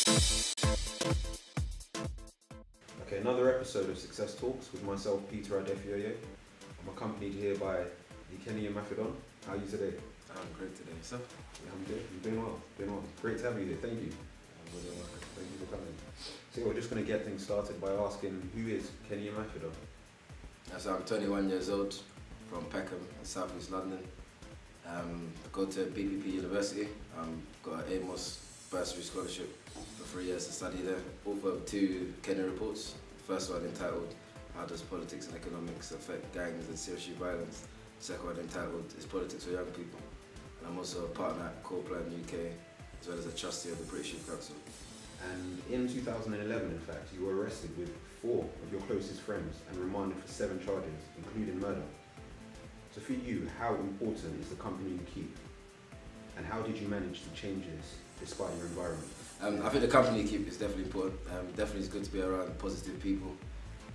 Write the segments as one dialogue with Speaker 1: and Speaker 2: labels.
Speaker 1: Okay, another episode of Success Talks with myself, Peter Adefioye. I'm accompanied here by the Imafidon. How are you today?
Speaker 2: I'm great today. So?
Speaker 1: Yeah, I'm good. You're doing well. Doing well. Great to have you here. Thank you. Thank you for coming. So we're just going to get things started by asking, who is Kenny Imafidon?
Speaker 2: So I'm 21 years old, from Peckham in South East London. I go to BPP University. Got an Amos bursary scholarship for 3 years to study there. Author of 2 Kenny reports. The first one entitled, How Does Politics and Economics Affect Gangs and Serious Violence? The second one entitled, Is Politics for Young People? And I'm also a partner at Corplan UK, as well as a trustee of the British Youth Council.
Speaker 1: And in 2011, in fact, you were arrested with 4 of your closest friends and remanded for 7 charges, including murder. So for you, how important is the company you keep? And how did you manage to change this despite your environment?
Speaker 2: I think the company you keep is definitely important. Definitely it's good to be around positive people,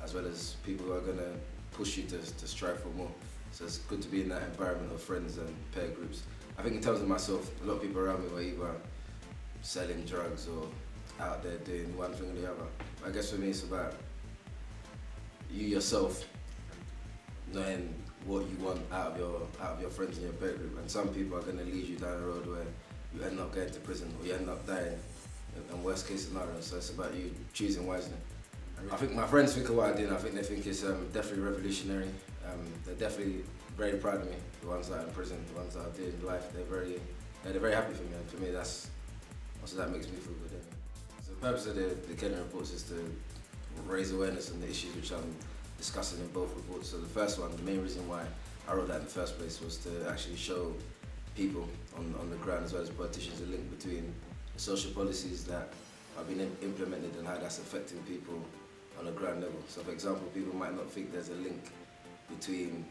Speaker 2: as well as people who are going to push you to strive for more. So it's good to be in that environment of friends and peer groups. I think in terms of myself, a lot of people around me were either selling drugs or out there doing one thing or the other. I guess for me it's about you yourself knowing what you want out of your friends and your peer group. And some people are going to lead you down a road where you end up going to prison or you end up dying in worst case scenario. So it's about you choosing wisely. I think my friends think of what I do, and I think they think it's definitely revolutionary. They're definitely very proud of me. The ones that are in prison, the ones that are doing life, they're very happy for me. And for me, that makes me feel good. Anyway. So the purpose of the Kenny reports is to raise awareness on the issues which I'm discussing in both reports. So the first one, the main reason why I wrote that in the first place was to actually show people on the ground, as well as politicians, a link between the social policies that have been implemented and how that's affecting people on a ground level. So for example, people might not think there's a link between,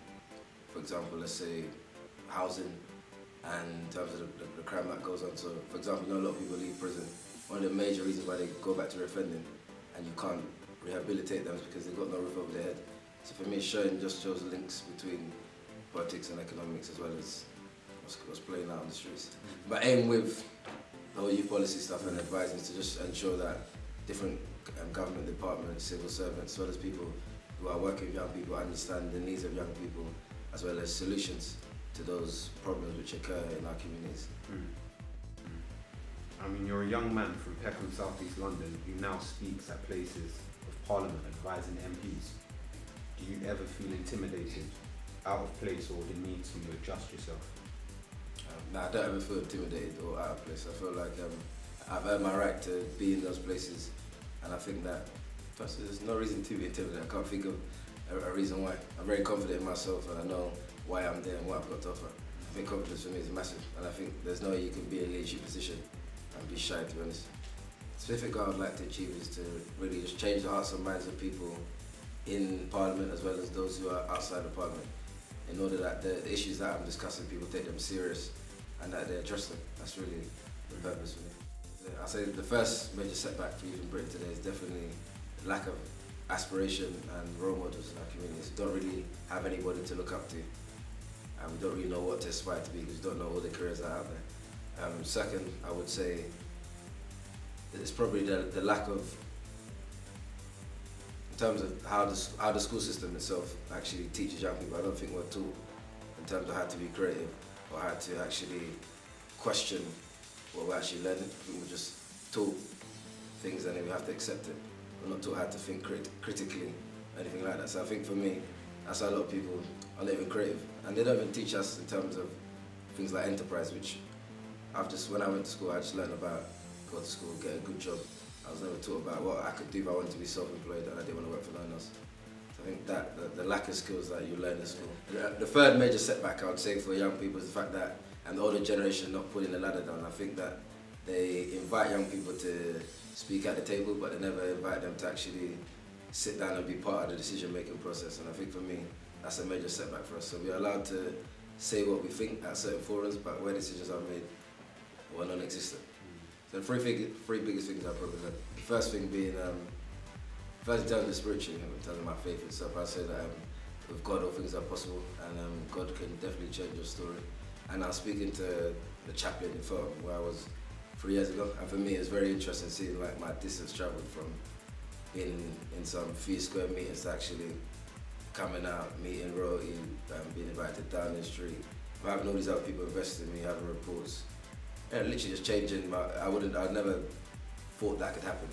Speaker 2: for example, let's say housing and in terms of the crime that goes on. So for example, you know, a lot of people leave prison. One of the major reasons why they go back to offending and you can't rehabilitate them is because they've got no roof over their head. So for me, showing just shows links between politics and economics, as well as what's playing out on the streets. But aim with the whole youth policy stuff and advising to just ensure that different government departments, civil servants, as well as people who are working with young people understand the needs of young people, as well as solutions to those problems which occur in our communities.
Speaker 1: I mean, you're a young man from Peckham, South East London, who now speaks at places of Parliament advising MPs. Do you ever feel intimidated, out of place, or the need to adjust yourself?
Speaker 2: No, I don't ever feel intimidated or out of place. I feel like I've earned my right to be in those places, and I think that there's no reason to be intimidated. I can't think of a reason why. I'm very confident in myself, and I know why I'm there and what I've got to offer. I think confidence for me is massive, and I think there's no way you can be in a leadership position and be shy, to be honest. The specific goal I'd like to achieve is to really just change the hearts and minds of people in Parliament, as well as those who are outside of Parliament, in order that the issues that I'm discussing, people take them serious and that they address them. That's really the purpose for me. I say the first major setback for youth in Britain today is definitely the lack of aspiration and role models in our communities. We don't really have anybody to look up to, and we don't really know what to aspire to be because we don't know all the careers that are out there. Second, I would say it's probably the lack of, in terms of how the school system itself actually teaches young people. I don't think we're taught in terms of how to be creative or how to actually question what we're actually learning. I think we're just taught things and then we have to accept it. We're not taught how to think critically or anything like that. So I think for me, that's how a lot of people are not even creative. And they don't even teach us in terms of things like enterprise, which when I went to school, I just learned about go to school, get a good job. I was never taught about what I could do if I wanted to be self-employed and I didn't want to work for no one else. So I think that the lack of skills that you learn in school. The third major setback I would say for young people is the fact that the older generation not pulling the ladder down. I think that they invite young people to speak at the table, but they never invite them to actually sit down and be part of the decision-making process. And I think for me, that's a major setback for us. So we're allowed to say what we think at certain forums, but where decisions are made, were non-existent. So the three biggest things I probably learned. The first thing being, first in terms of spiritually, in terms of my faith itself, I say that with God all things are possible, and God can definitely change your story. And I was speaking to the chaplain in Fulham, where I was 3 years ago, and for me it's very interesting seeing like my distance travelled from being in some few square meters to actually coming out, meeting royalty, being invited down the street, having all these other people investing in me, having reports, literally just changing. I'd never thought that could happen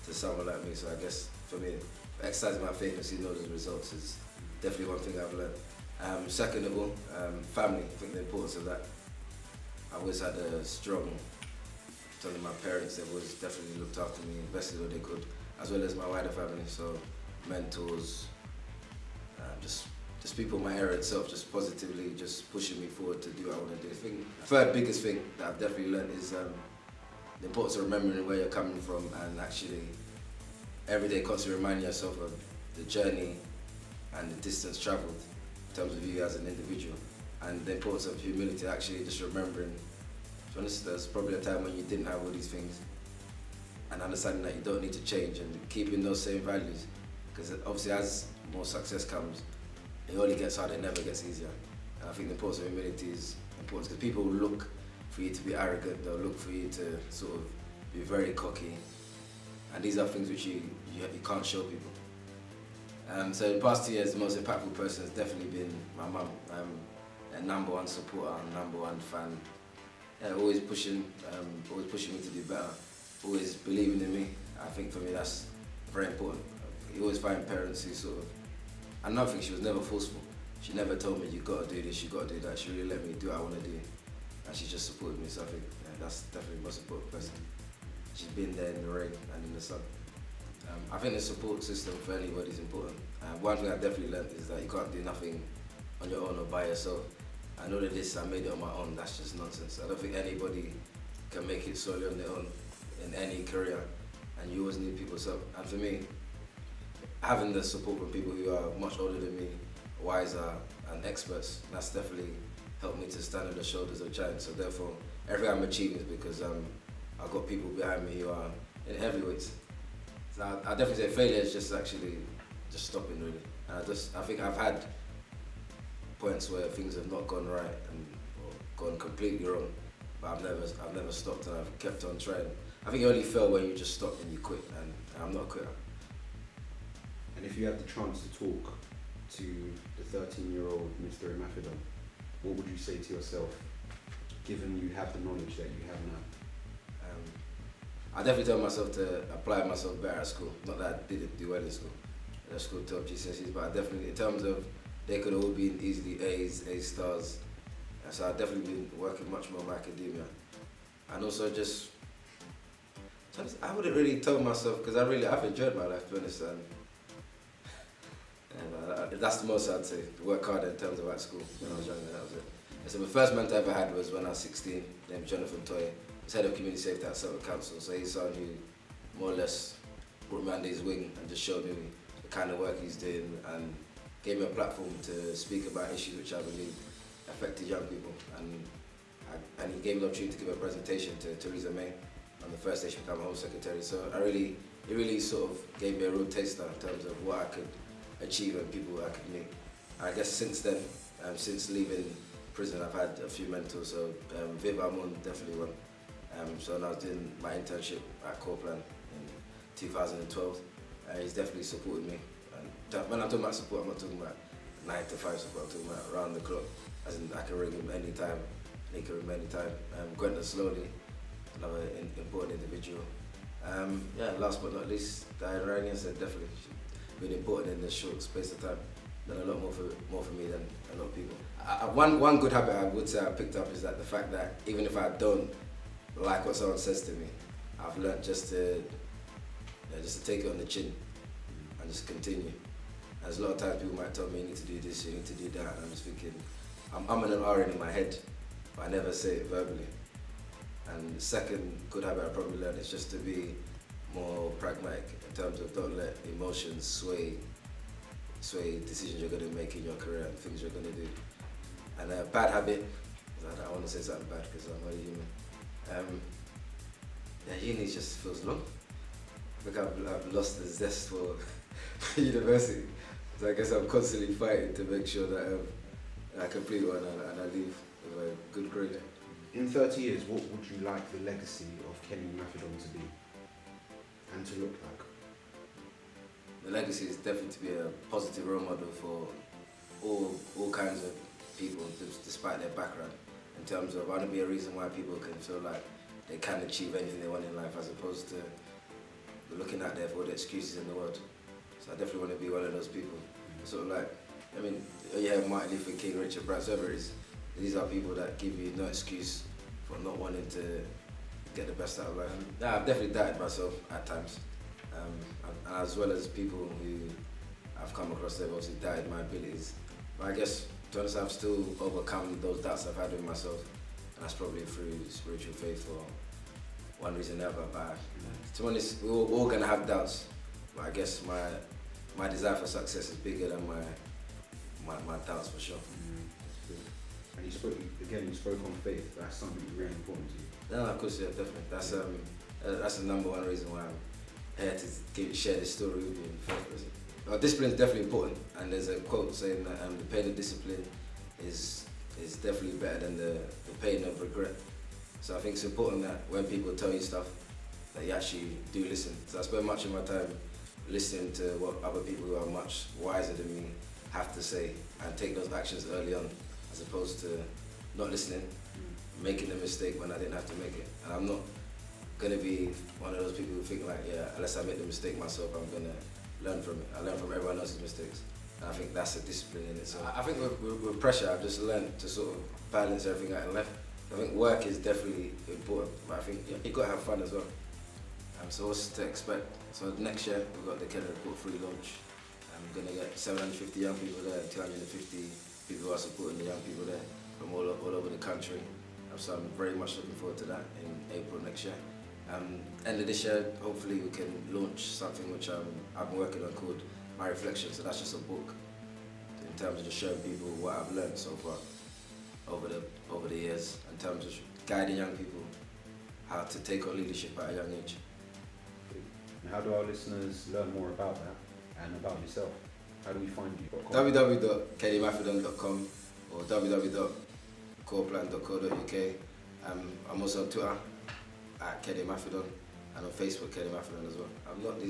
Speaker 2: to someone like me. So I guess for me, exercising my faith and seeing all those results is definitely one thing I've learned. Second of all, family. I think the importance of that. I've always had a strong, telling my parents, they've always definitely looked after me, invested what they could, as well as my wider family. So mentors, just people in my area itself, just positively just pushing me forward to do what I want to do. The third biggest thing that I've definitely learned is the importance of remembering where you're coming from, and actually every day constantly reminding yourself of the journey and the distance travelled in terms of you as an individual, and the importance of humility, actually just remembering, to be honest, there's probably a time when you didn't have all these things, and understanding that you don't need to change and keeping those same values, because obviously as more success comes, it only gets harder, it never gets easier. And I think the importance of humility is important, because people will look for you to be arrogant, they'll look for you to sort of be very cocky, and these are things which you can't show people. So in the past 2 years, the most impactful person has definitely been my mum. A #1 supporter, #1 fan. Always pushing me to do better, always believing in me. I think for me that's very important. You always find parents who sort of, another thing, she was never forceful. She never told me, you got to do this, you got to do that. She really let me do what I want to do, and she just supported me. So I think that's definitely the most important person. She's been there in the rain and in the sun. I think the support system for anybody is important. One thing I definitely learned is that you can't do nothing on your own or by yourself. I know that I made it on my own, that's just nonsense. I don't think anybody can make it solely on their own in any career, and you always need people's help. And for me, having the support from people who are much older than me, wiser and experts, that's definitely helped me to stand on the shoulders of giants. So therefore, everything I'm achieving is because I've got people behind me who are in heavyweights. So I definitely say failure is just actually just stopping, really. And I think I've had points where things have not gone right and or gone completely wrong, but I've never stopped, and I've kept on trying. I think you only fail when you just stop and you quit, and I'm not a quitter.
Speaker 1: And if you had the chance to talk to the 13-year-old Mr. Imafidon, what would you say to yourself, given you have the knowledge that you have now?
Speaker 2: I definitely tell myself to apply myself better at school. Not that I didn't do well in school. I scored top GCSEs, but I definitely, in terms of, they could all be easily A's, A stars. So I've definitely been working much more on my academia. And also just, I wouldn't really tell myself, because I've enjoyed my life, to be honest. And that's the most I'd say, work harder in terms of at school when I was younger, that was it. And so the first mentor I ever had was when I was 16, named Jonathan Toye. He's head of community safety at Setback Council, so he's someone who more or less brought me under his wing and just showed me the kind of work he's doing, and gave me a platform to speak about issues which I believe affected young people. And he gave me the opportunity to give a presentation to Theresa May on the first day she became Home Secretary. So it really sort of gave me a real taster in terms of what I could achieve and people I could meet. And I guess since then, since leaving prison, I've had a few mentors. So Viv Amon, definitely one. So when I was doing my internship at Corplan in 2012, he's definitely supported me. And when I'm talking about support, I'm not talking about 9 to 5 support, I'm talking about around the clock. As in, I can ring him anytime, and he can ring me anytime. Gwenda Slowly, another important individual. Last but not least, Diane Ryan said definitely been important in this short space of time. Done a lot more for me than a lot of people. One good habit I would say I picked up is that the fact that even if I don't like what someone says to me, I've learned just to take it on the chin and just continue. As a lot of times people might tell me, you need to do this, you need to do that, and I'm just thinking, I'm in an R in my head, but I never say it verbally. And the second good habit I probably learned is just to be more pragmatic in terms of don't let emotions sway decisions you're going to make in your career and things you're going to do. And a bad habit, I don't want to say something bad because I'm not a human. Uni just feels long. I think I've lost the zest for university. So I guess I'm constantly fighting to make sure that I complete one and I leave with a good grade.
Speaker 1: In 30 years, what would you like the legacy of Kenny Imafidon to be and to look like?
Speaker 2: The legacy is definitely to be a positive role model for all kinds of people, despite their background. In terms of, I want to be a reason why people can feel like they can achieve anything they want in life, as opposed to looking at there for all the excuses in the world. So I definitely want to be one of those people. Sort of like, I mean, yeah, Martin Luther King, Richard Branson, whoever it is, these are people that give you no excuse for not wanting to get the best out of life. I've definitely doubted myself at times, and as well as people who I've come across that have obviously doubted my abilities. But I guess, to be honest, I've still overcome those doubts I've had with myself, and that's probably through spiritual faith or one reason or another. But to be honest, we're all going to have doubts, but I guess my desire for success is bigger than my doubts, for sure.
Speaker 1: And you spoke on faith. That's something really important to you.
Speaker 2: No, of course, yeah, definitely. That's the number one reason why I'm here to share this story with you in the first place. Discipline is definitely important, and there's a quote saying that the pain of discipline is definitely better than the pain of regret. So I think it's important that when people tell you stuff, that you actually do listen. So I spend much of my time listening to what other people who are much wiser than me have to say, and take those actions early on, as opposed to not listening, making a mistake when I didn't have to make it. And I'm not going to be one of those people who think like, yeah, unless I make the mistake myself, I'm going to learn from it. I learn from everyone else's mistakes. And I think that's a discipline in itself. I think with pressure, I've just learned to sort of balance everything out in life. I think work is definitely important, but I think you've got to have fun as well. So what's to expect? So next year, we've got the Kenny Report free launch. We're going to get 750 young people there, 250 people who are supporting the young people there from all over the country. So I'm very much looking forward to that in April next year. End of this year, hopefully we can launch something which I've been working on called My Reflection. So that's just a book in terms of just showing people what I've learned so far over the years, in terms of guiding young people how to take on leadership at a young age.
Speaker 1: And how do our listeners learn more about that and about yourself? How do we find you?
Speaker 2: www.kenyimafidon.com or www.coreplan.co.uk. I'm also on Twitter at Kenny Imafidon, and on Facebook Kenny Imafidon as well. I'm not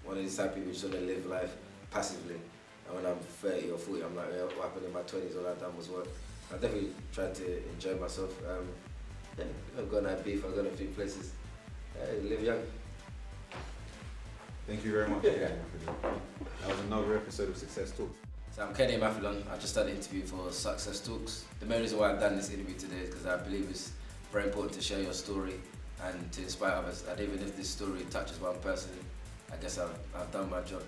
Speaker 2: one of these type of people who just want to live life passively. And when I'm 30 or 40, I'm like, yeah, what happened in my 20s? All I've done was work. I definitely tried to enjoy myself. I've gone at beef, I've gone a few places. Live young.
Speaker 1: Thank you very much, Kenny Imafidon. That was another episode of Success Talks.
Speaker 2: So I'm Kenny Imafidon. I just started interviewing for Success Talks. The main reason why I've done this interview today is because I believe it's very important to share your story and to inspire others. And even if this story touches one person, I guess I've done my job.